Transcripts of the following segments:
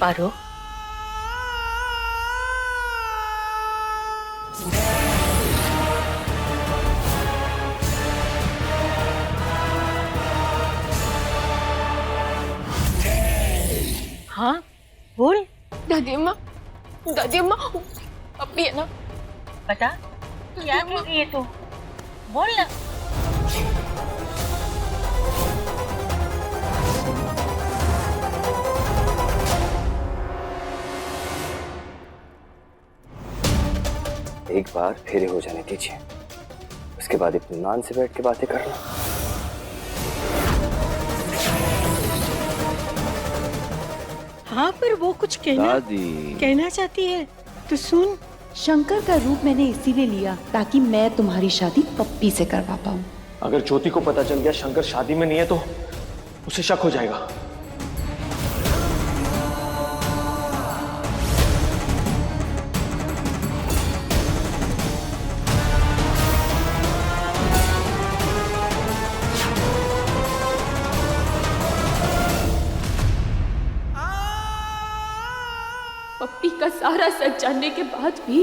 पारो, हाँ बोल। दादी अम्मा अभी है ना। बता क्या कह रही है तू, बोल ना। एक बार फेरे हो जाने दीजिए, उसके बाद इत्मीनान से बैठ के बातें करना। हाँ पर वो कुछ कहना चाहती है तो सुन। शंकर का रूप मैंने इसीलिए लिया ताकि मैं तुम्हारी शादी पप्पी से करवा पाऊं। अगर ज्योति को पता चल गया शंकर शादी में नहीं है तो उसे शक हो जाएगा। पप्पी का सारा सच जानने के बाद भी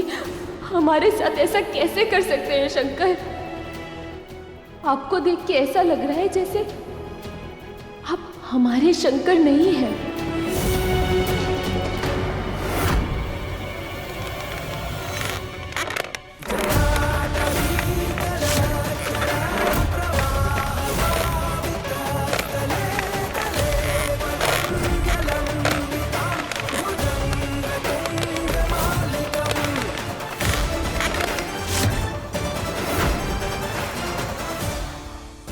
हमारे साथ ऐसा कैसे कर सकते हैं शंकर? आपको देख के ऐसा लग रहा है जैसे आप हमारे शंकर नहीं हैं।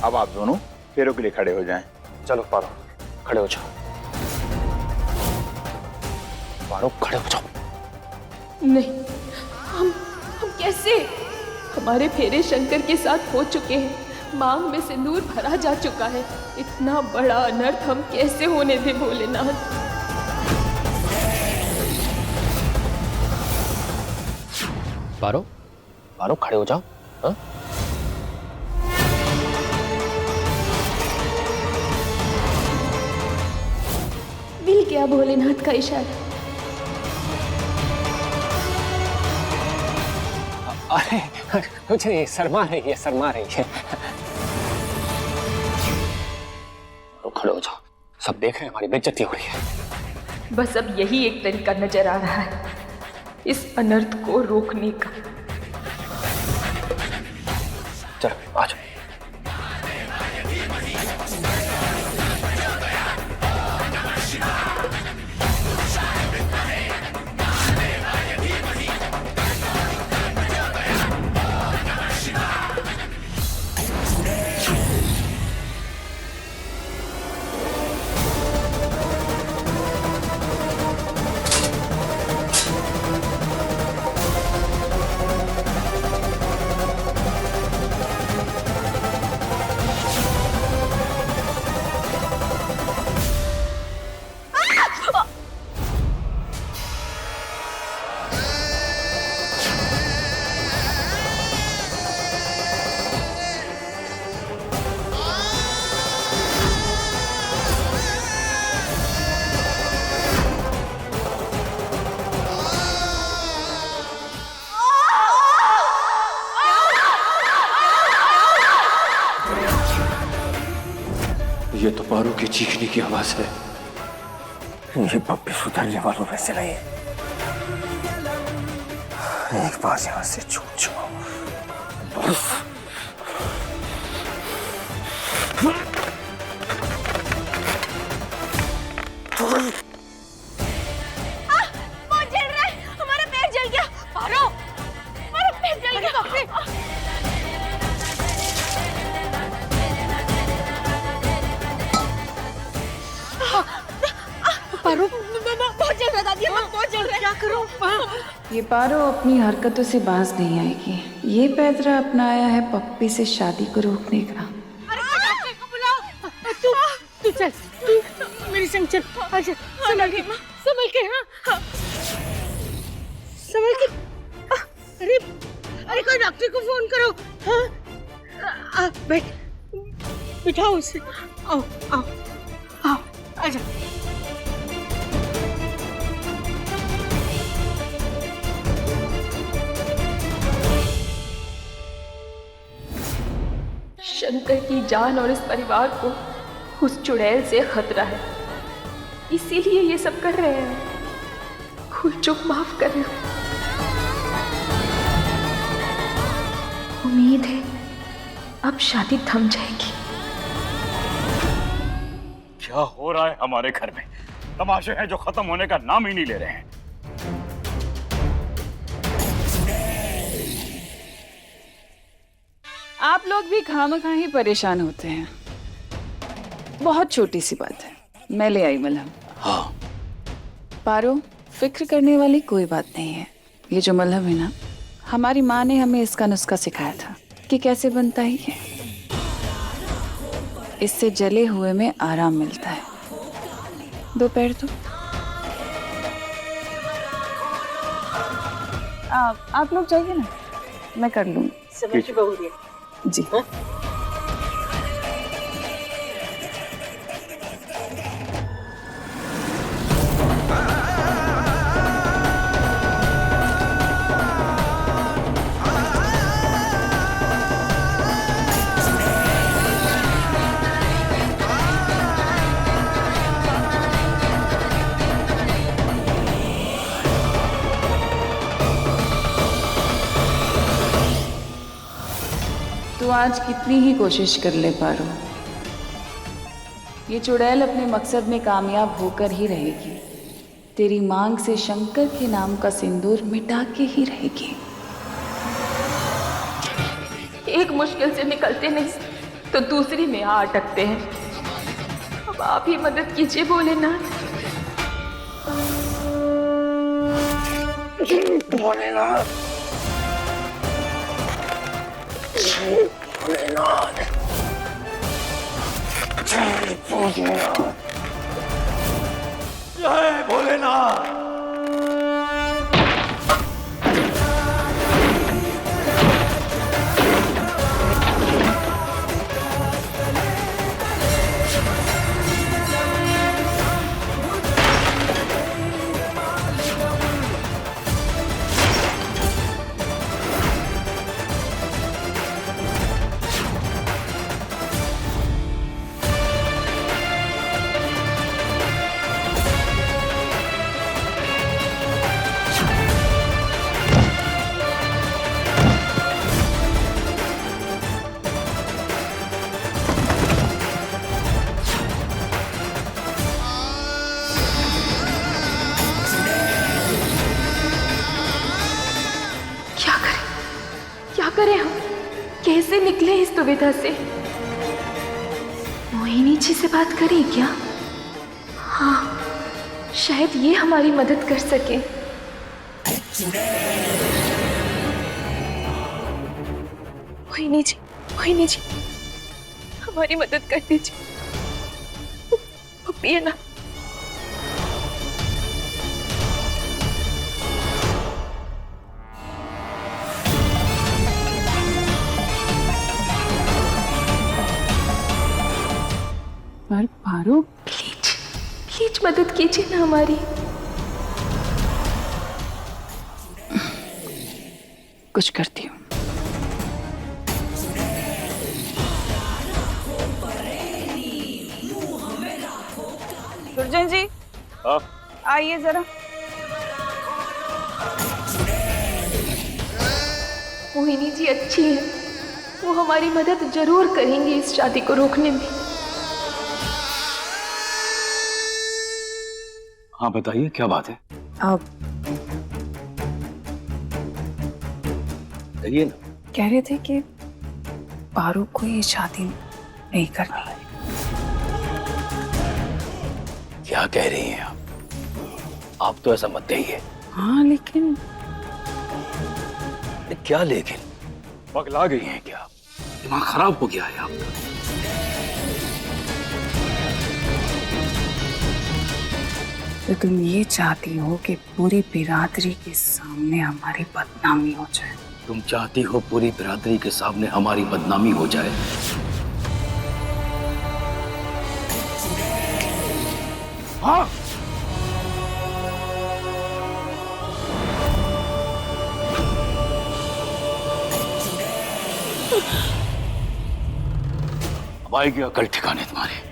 अब आप दोनों फेरों के लिए खड़े हो जाएं। चलो पारो, खड़े हो जाओ। पारो खड़े हो जाओ। नहीं, हम कैसे? हमारे फेरे शंकर के साथ हो चुके हैं, मांग में सिंदूर भरा जा चुका है। इतना बड़ा अनर्थ हम कैसे होने दे भोलेनाथ? पारो पारो खड़े हो जाओ। हाँ? मिल गया भोलेनाथ का इशारा। अरे कुछ नहीं, शर्मा रही है। खड़े हो जाओ, सब देख रहे हैं हमारी बेइज्जती हो रही है। बस अब यही एक तरीका नजर आ रहा है इस अनर्थ को रोकने का। चलो आ जाओ। ये तो पारो की चीखने की आवाज है। ये पप्पी सुधरने वालों में से नहीं है। एक बार यहां से छूट जाओ बस। वो जल रहा है, हमारा पैर जल गया। पारो, हमारा पैर जल गया। पारो बहुत जल रहा दादी, बहुत जल रहा है। क्या करूं? ये पारो अपनी हरकतों से बाज नहीं आएगी। ये पैदरा अपनाया है पप्पी से शादी को रोकने का। अरे बुलाओ। तू चल, तू मेरी संग चल। अच्छा संभल के हाँ संभल के। अरे कोई डॉक्टर को फोन करो। हाँ बिठाओ उसे। आओ आजा। शंकर की जान और इस परिवार को उस चुड़ैल से खतरा है, इसीलिए ये सब कर रहे हैं। भूल चूक माफ करना। उम्मीद है अब शादी थम जाएगी। क्या हो रहा है हमारे घर में? तमाशे हैं जो खत्म होने का नाम ही नहीं ले रहे हैं। आप लोग भी खामखा ही परेशान होते हैं। बहुत छोटी सी बात है, मैं ले आई मलहम। हाँ। पारो, फिक्र करने वाली कोई बात नहीं है। ये जो मलहम है ना, हमारी माँ ने हमें इसका नुस्खा सिखाया था कि कैसे बनता है ये। इससे जले हुए में आराम मिलता है। दोपहर तो आप लोग जाइए ना, मैं कर लूंगी। समझ बहुरी जी। तू आज कितनी ही कोशिश कर ले पारो, ये चुड़ैल अपने मकसद में कामयाब होकर ही रहेगी। तेरी मांग से शंकर के नाम का सिंदूर मिटा के ही रहेगी। एक मुश्किल से निकलते नहीं तो दूसरी में आ अटकते हैं। अब आप ही मदद कीजिए भोलेनाथ। भोलेनाथ, भोलेनाथ, जय भोलेनाथ, जय भोलेनाथ। क्या करें हम? कैसे निकले इस दुविधा से? मोहिनी जी से बात करें क्या? हाँ, शायद ये हमारी मदद कर सके। मोहिनी जी, हमारी मदद कर दीजिए। पिए ना। पर पारो, प्लीज मदद कीजिए ना हमारी। कुछ करती हूँ। दुर्जन जी, आइए जरा। मोहिनी जी अच्छी है, वो हमारी मदद जरूर करेंगी इस शादी को रोकने में। हाँ बताइए, क्या बात है? आप कहिए ना। कह रहे थे कि पारो को ये शादी नहीं करनी है। क्या कह रही हैं आप तो ऐसा मत कहिए। हाँ लेकिन क्या लेकिन? पगला गई हैं क्या? दिमाग खराब हो गया है आपका? तो तुम ये चाहती हो कि पूरी बिरादरी के सामने हमारी बदनामी हो जाए? तुम चाहती हो पूरी बिरादरी के सामने हमारी बदनामी हो जाए? हाँ। अब आएगी अकल ठिकाने तुम्हारे।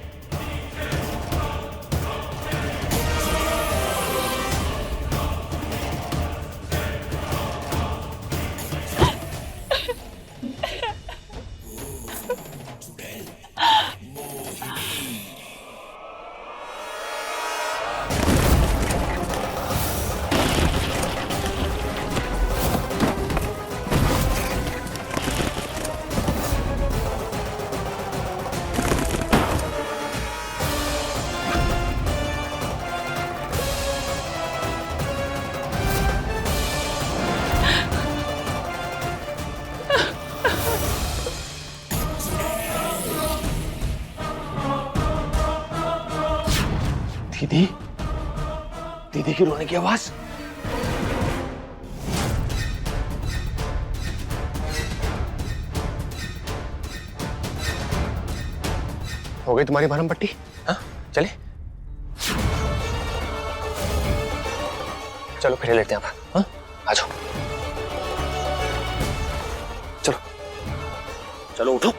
दीदी, दीदी की रोने की आवाज। हो गई तुम्हारी भरम पट्टी? हाँ, चले चलो फिर लेते हैं आप। हाँ, आ जाओ। चलो चलो उठो।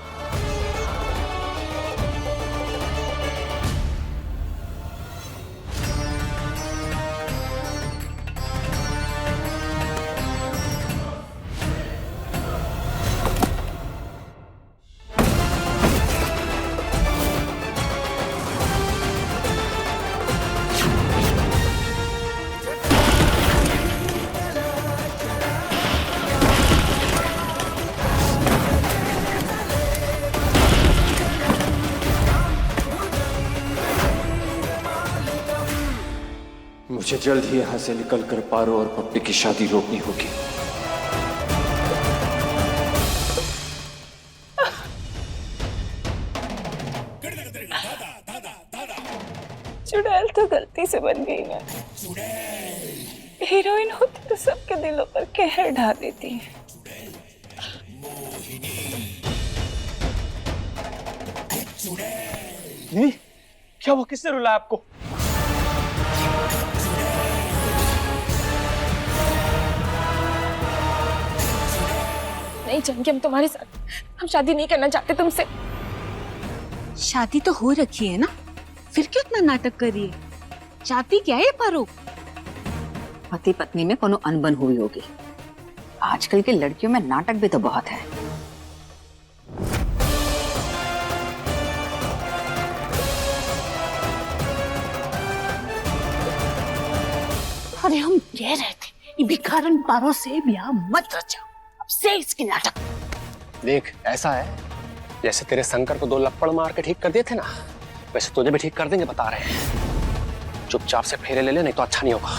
मुझे जल्द ही यहां से निकलकर पारो और पप्पी की शादी रोकनी होगी। चुड़ैल तो गलती से बन गई ना। हीरोइन होती तो सबके दिलों पर कहर ढा देती। दीदी, क्या वो किसने रुलाया आपको? नहीं जानकी, हम तुम्हारे साथ हम शादी नहीं करना चाहते तुमसे। शादी तो हो रखी है ना, फिर क्यों इतना नाटक कर रही है? चाहती क्या है पारो? पति पत्नी में कोनो अनबन हुई होगी। आजकल की लड़कियों में नाटक भी तो बहुत है। अरे हम कह रहे थे ये भिखारन पारो से ब्याह मत रचा, अब से इसकी नाटक। देख, ऐसा है जैसे तेरे शंकर को 2 लप्पड़ मार के ठीक कर दिए थे ना, वैसे तुझे भी ठीक कर देंगे, बता रहे हैं। चुपचाप से फेरे ले ले, नहीं तो अच्छा नहीं होगा।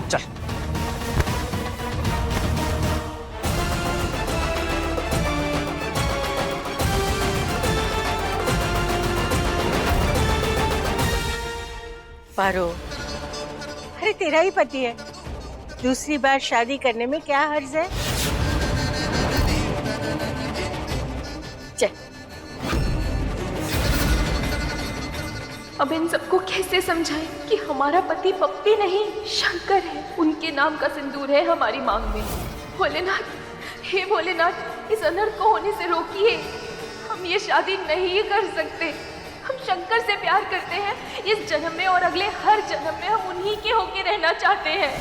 चल। पारो, अरे तेरा ही पति है, दूसरी बार शादी करने में क्या हर्ज है? चल। अब इन सबको कैसे समझाएं कि हमारा पति पप्पी नहीं शंकर है, उनके नाम का सिंदूर है हमारी मांग में। भोलेनाथ, हे भोलेनाथ, इस अनर्थ को होने से रोकिए। हम ये शादी नहीं कर सकते। हम शंकर से प्यार करते हैं, इस जन्म में और अगले हर जन्म में हम उन्हीं के होके रहना चाहते हैं।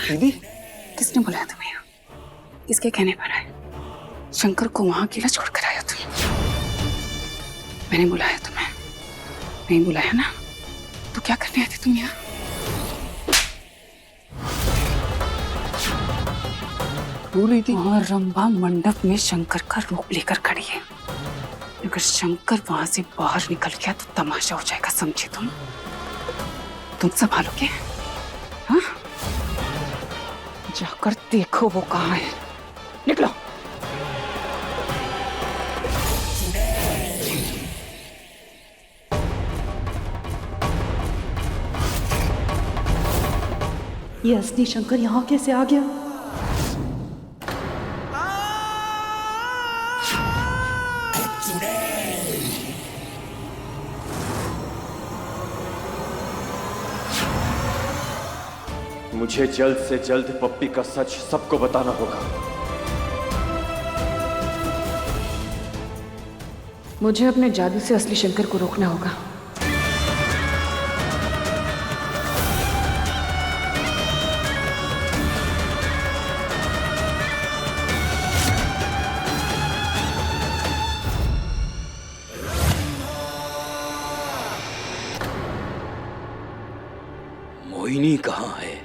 दीदी, किसने बुलाया तुम्हें यहाँ? किसके कहने पर आए? शंकर को वहां अकेला छोड़कर आया तुम? मैंने बुलाया तुम्हें? नहीं बुलाया ना, तो क्या करने आए थे तुम यहाँ? और रंभा मंडप में शंकर का रूप लेकर खड़ी है। अगर शंकर वहां से बाहर निकल गया तो तमाशा हो जाएगा, समझे तुम संभालोगे? हाँ, जाकर देखो वो कहाँ है। निकलो। ये असली शंकर यहाँ कैसे आ गया? मुझे जल्द से जल्द पप्पी का सच सबको बताना होगा। मुझे अपने जादू से असली शंकर को रोकना होगा। मोहिनी कहाँ है?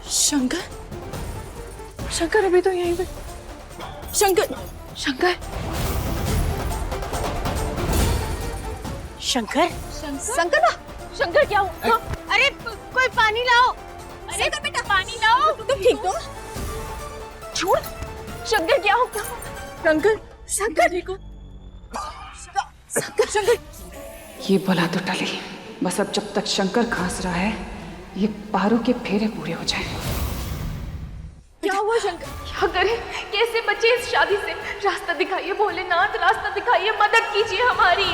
शंकर, शंकर अभी तो यहीं पे। शंकर, शंकर, शंकर, शंकर ना, शंकर क्या हुआ? अरे कोई पानी लाओ। अरे बेटा पानी लाओ। तुम ठीक हो? छोड़, शंकर क्या होगा? शंकर, शंकर देखो। शंकर, शंकर। ये बला तो टली। बस अब जब तक शंकर खांस रहा है, ये पारो के फेरे पूरे हो जाएं। क्या हुआ शंकर? क्या करें? कैसे बचे इस शादी से? रास्ता दिखाइए भोलेनाथ, रास्ता दिखाइए, मदद कीजिए हमारी।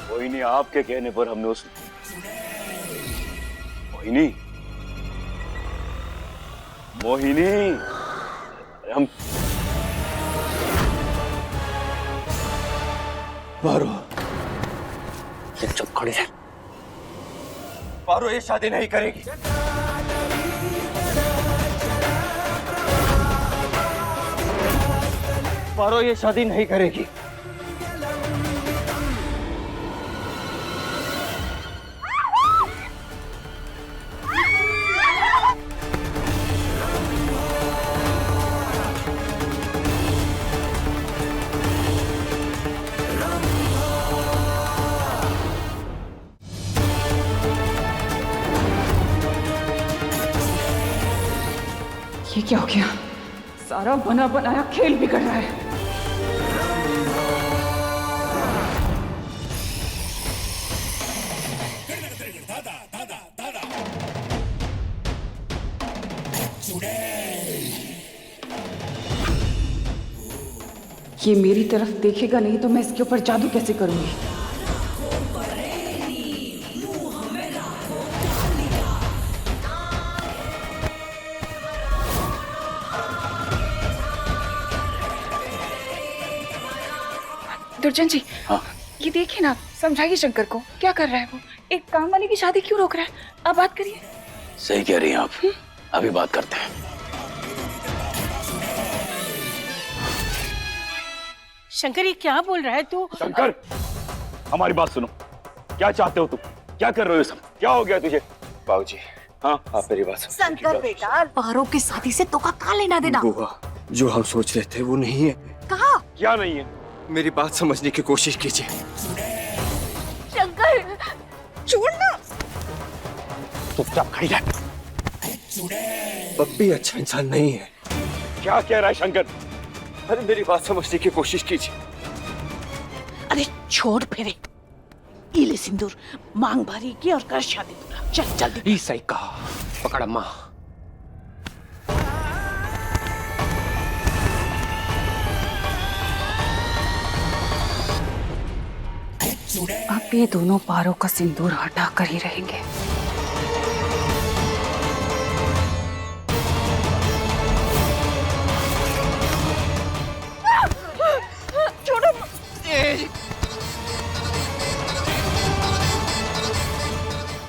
मोहिनी, आपके कहने पर हमने उस मोहिनी, मोहिनी, हम पारो, चुप खड़ी रह। पारो ये शादी नहीं करेगी। पारो ये शादी नहीं करेगी। ये क्या हो गया? सारा बना बनाया खेल बिगड़ रहा है। ये मेरी तरफ देखेगा नहीं तो मैं इसके ऊपर जादू कैसे करूंगी? दुर्जन जी, हाँ? ये देखिए ना, समझाइए शंकर को क्या कर रहा है वो। एक काम वाली की शादी क्यों रोक रहा है? अब बात करिए। सही कह रही हैं आप। अभी बात करते हैं। शंकर, ये क्या बोल रहा है तू? शंकर, हमारी बात सुनो। क्या चाहते हो तुम? क्या कर रहे हो सब? क्या हो गया तुझे? बाबूजी, हाँ, आप मेरी बात सुनो। शंकर बेटा, पारो की शादी से तो का लेना देना? बुआ, जो हम सोच रहे थे वो नहीं है। कहा? क्या नहीं है? मेरी बात समझने की कोशिश कीजिए। शंकर, छोड़ना। चुपचाप खड़ी रह। पप्पी अच्छा इंसान नहीं है। क्या कह रहा है शंकर? अरे मेरी बात समझने की कोशिश कीजिए। अरे छोड़ फेरे। इले सिंदूर, मांग भरी की और कर शादी पूरा। चल जल्दी। ई सही कहा। पकड़ अम्मा। अब ये दोनों पारों का सिंदूर हटा कर ही रहेंगे। छोड़ो।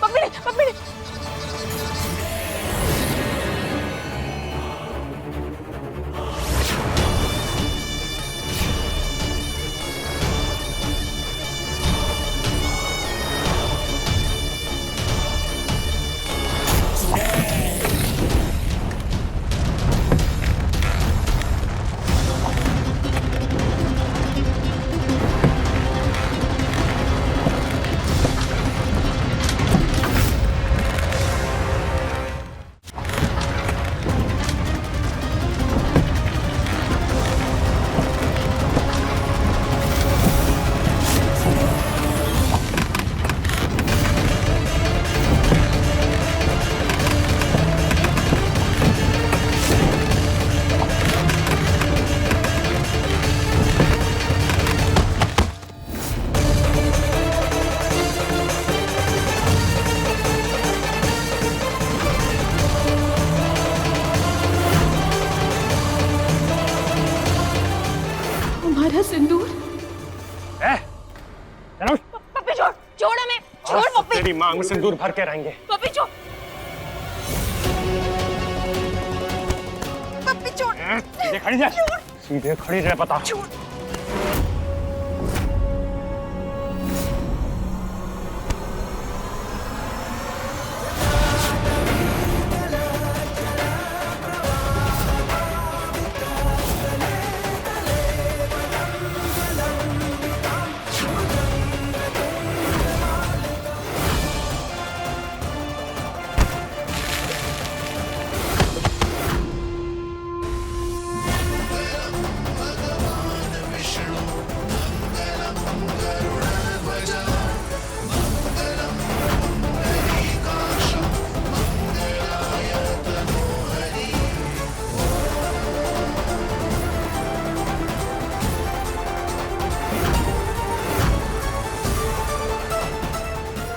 पकड़े, पकड़े। मांग में सिंदूर भर के रहेंगे। पप्पी छोड़, पप्पी छोड़, सीधे खड़ी रह, सीधे खड़ी रह, बता।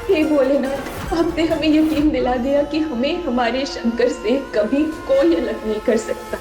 हे भोलेनाथ, आपने हमें यकीन दिला दिया कि हमें हमारे शंकर से कभी कोई अलग नहीं कर सकता।